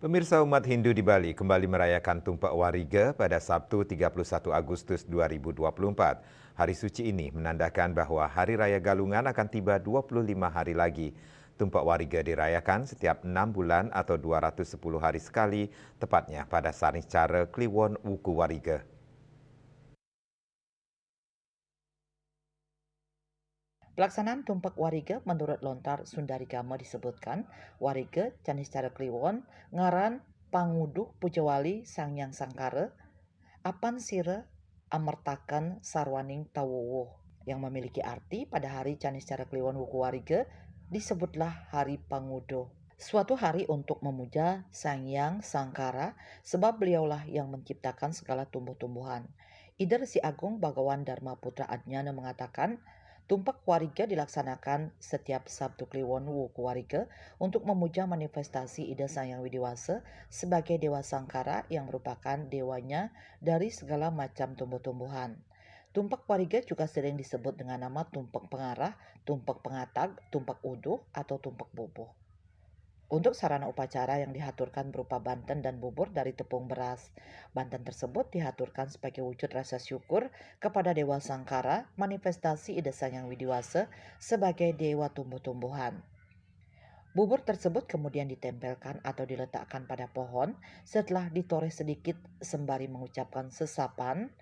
Pemirsa umat Hindu di Bali kembali merayakan Tumpak Wariga pada Sabtu 31 Agustus 2024. Hari suci ini menandakan bahwa Hari Raya Galungan akan tiba 25 hari lagi. Tumpak Wariga dirayakan setiap 6 bulan atau 210 hari sekali, tepatnya pada Sanicara Kliwon Wuku Wariga. Pelaksanaan Tumpak Wariga menurut Lontar Sundarigama disebutkan, Wariga Caniscara Kliwon, ngaran Panguduh Pujawali Sangyang Sangkara, Apan Sira Amertakan Sarwaning Tawuwuh, yang memiliki arti pada hari Caniscara Kliwon Wuku Wariga disebutlah Hari Panguduh. Suatu hari untuk memuja Sangyang Sangkara sebab beliaulah yang menciptakan segala tumbuh-tumbuhan. Ida Resi Agung Bhagawan Dharma Putra Ajnana mengatakan, Tumpak Wariga dilaksanakan setiap Sabtu Kliwon Wuku Wariga untuk memuja manifestasi Ida Sangyang Widiwasa sebagai Dewa Sangkara yang merupakan dewanya dari segala macam tumbuh-tumbuhan. Tumpak Wariga juga sering disebut dengan nama Tumpak Pengarah, Tumpak Pengatag, Tumpak Uduh, atau Tumpak Bubuh. Untuk sarana upacara yang dihaturkan berupa banten dan bubur dari tepung beras. Banten tersebut dihaturkan sebagai wujud rasa syukur kepada Dewa Sangkara, manifestasi Ida Sangyang Widiwasa sebagai Dewa tumbuh-tumbuhan. Bubur tersebut kemudian ditempelkan atau diletakkan pada pohon setelah ditores sedikit sembari mengucapkan sesapan,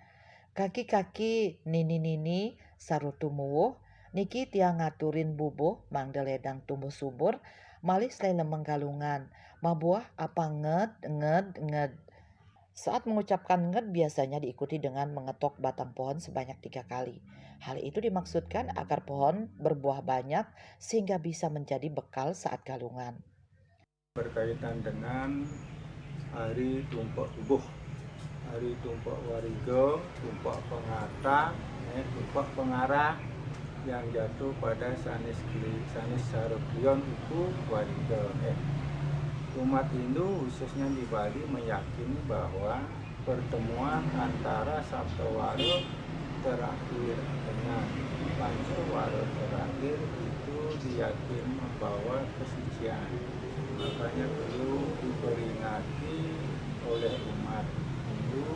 kaki-kaki nini-nini sarutumuwuh, niki tiang ngaturin bubuh mangdeledang tumbuh subur, malih selain lemeng galungan, mabuah apa nged. Saat mengucapkan nged biasanya diikuti dengan mengetok batang pohon sebanyak 3 kali. Hal itu dimaksudkan agar pohon berbuah banyak sehingga bisa menjadi bekal saat galungan. Berkaitan dengan Hari Tumpak Bubuh, Hari Tumpak Wariga, Tumpak Pengata, Tumpak Pengarah yang jatuh pada Sanicara Kliwon Wuku Wariga. Umat Hindu khususnya di Bali meyakini bahwa pertemuan antara Saptawara terakhir dengan Pancawara terakhir itu diyakini membawa kesucian. Makanya perlu diperingati oleh umat Hindu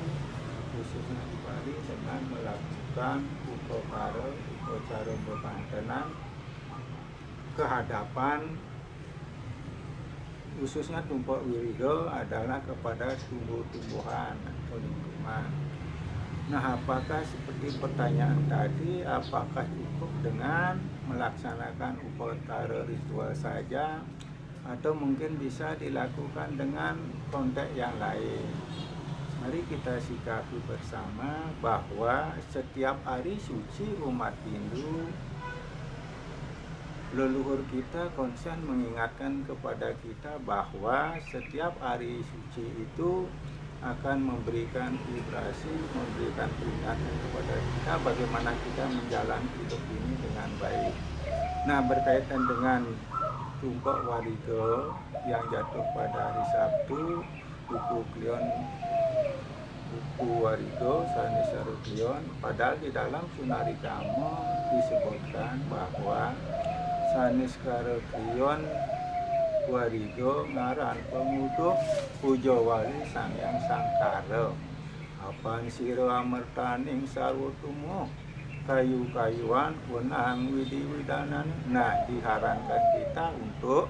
khususnya di Bali dengan melakukan upacara bebantenan kehadapan khususnya Tumpak Wariga adalah kepada tumbuh-tumbuhan atau lingkungan. Nah, apakah seperti pertanyaan tadi, apakah cukup dengan melaksanakan upacara ritual saja atau mungkin bisa dilakukan dengan konteks yang lain? Mari kita sikapi bersama bahwa setiap hari suci umat Hindu, leluhur kita konsen mengingatkan kepada kita bahwa setiap hari suci itu akan memberikan vibrasi, memberikan peringatan kepada kita bagaimana kita menjalani hidup ini dengan baik. Nah, berkaitan dengan Tumpak Wariga yang jatuh pada hari Sabtu, Wuku Kliwon Wuku Wariga, Sanicara Kliwon, padahal di dalam Sunarigama disebutkan bahwa Sanicara Kliwon Wariga ngaran Panguduh Pujawali Sangyang Sangkara, Apan Sira Amertaning Sarwatumuwuh, kayu-kayuan wenang widi-widanan. Nah, diharankan kita untuk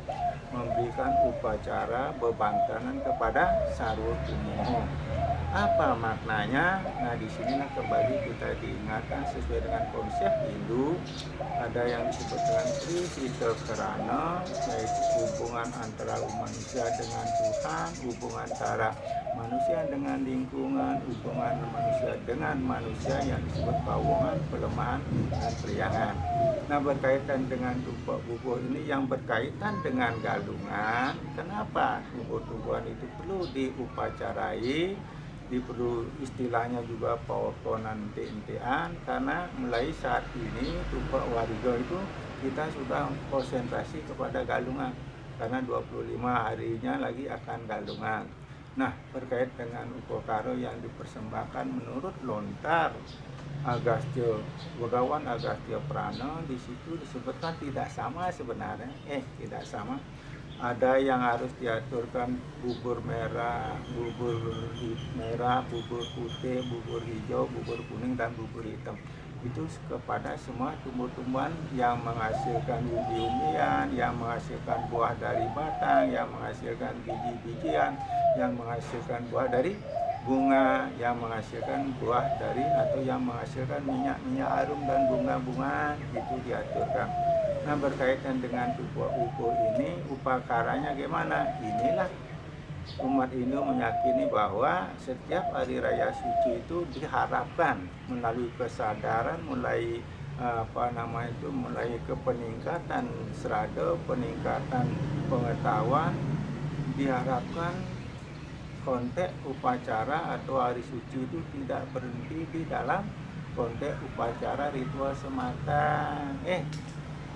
memberikan upacara bebantanan kepada Sarwatumuwuh. Apa maknanya? Nah, di sinilah kembali kita diingatkan sesuai dengan konsep Hindu, ada yang disebut dengan Trisita Karana, yaitu hubungan antara manusia dengan Tuhan, hubungan antara manusia dengan lingkungan, hubungan manusia dengan manusia yang disebut pawongan, pelemahan, dan periangan. Nah, berkaitan dengan Tumpak Bubuh ini yang berkaitan dengan galungan, kenapa tumbuh-tumbuhan itu perlu diupacarai? Perlu istilahnya juga pohonan ente-entean, karena mulai saat ini Tumpak Wariga itu kita sudah konsentrasi kepada galungan karena 25 harinya lagi akan galungan. Nah, terkait dengan upacara yang dipersembahkan menurut Lontar Agastya, Bhagawan Agastya Prana, di situ disebutkan tidak sama sebenarnya, tidak sama. ada yang harus diaturkan bubur merah, bubur putih, bubur hijau, bubur kuning, dan bubur hitam. Itu kepada semua tumbuh-tumbuhan yang menghasilkan umbi-umbian, yang menghasilkan buah dari batang, yang menghasilkan biji-bijian, yang menghasilkan buah dari bunga, yang menghasilkan buah dari atau yang menghasilkan minyak-minyak harum dan bunga-bunga, itu diaturkan. Nah, berkaitan dengan ukur ini, upakaranya gimana? Inilah umat Hindu meyakini bahwa setiap hari raya suci itu diharapkan melalui kesadaran, mulai mulai ke peningkatan serada, peningkatan pengetahuan, diharapkan konteks upacara atau hari suci itu tidak berhenti di dalam konteks upacara ritual semata.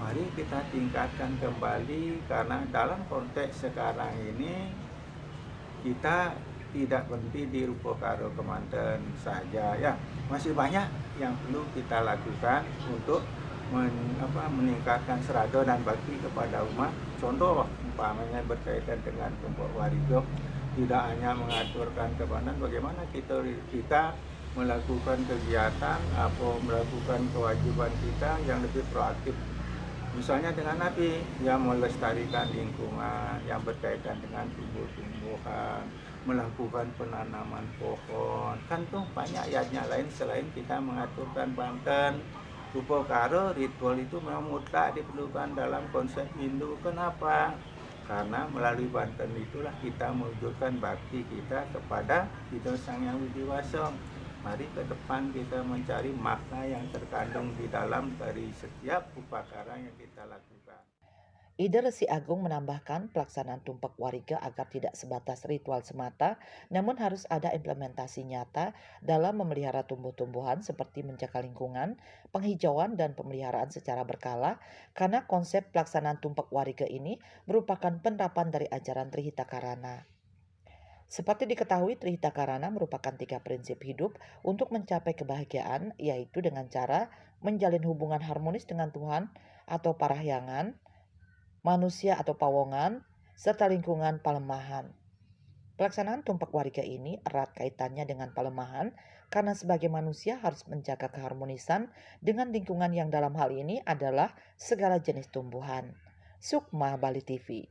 Mari kita tingkatkan kembali, karena dalam konteks sekarang ini kita tidak berhenti di Rupo Karo Kemanten saja ya. Masih banyak yang perlu kita lakukan untuk meningkatkan serada dan bakti kepada umat. Contoh umpamanya berkaitan dengan Tumpuk Warigo, tidak hanya mengaturkan kepada bagaimana kita melakukan kegiatan atau melakukan kewajiban kita yang lebih proaktif. Misalnya dengan Nabi yang melestarikan lingkungan yang berkaitan dengan tumbuh-tumbuhan, melakukan penanaman pohon. Kan tuh banyak ayatnya lain selain kita mengaturkan Banten. Rupa Karo ritual itu memang mutlak diperlukan dalam konsep Hindu. Kenapa? Karena melalui Banten itulah kita mewujudkan bakti kita kepada Ida Sang Hyang Widi Waso. Mari ke depan kita mencari makna yang terkandung di dalam dari setiap upacara yang kita lakukan. Ide Resi Agung menambahkan pelaksanaan Tumpak Wariga agar tidak sebatas ritual semata, namun harus ada implementasi nyata dalam memelihara tumbuh-tumbuhan seperti menjaga lingkungan, penghijauan, dan pemeliharaan secara berkala, karena konsep pelaksanaan Tumpak Wariga ini merupakan penerapan dari ajaran Trihita Karana. Seperti diketahui, Trihita Karana merupakan 3 prinsip hidup untuk mencapai kebahagiaan, yaitu dengan cara menjalin hubungan harmonis dengan Tuhan atau parahyangan, manusia atau pawongan, serta lingkungan palemahan. Pelaksanaan Tumpak Wariga ini erat kaitannya dengan palemahan karena sebagai manusia harus menjaga keharmonisan dengan lingkungan yang dalam hal ini adalah segala jenis tumbuhan. Sukma Bali TV.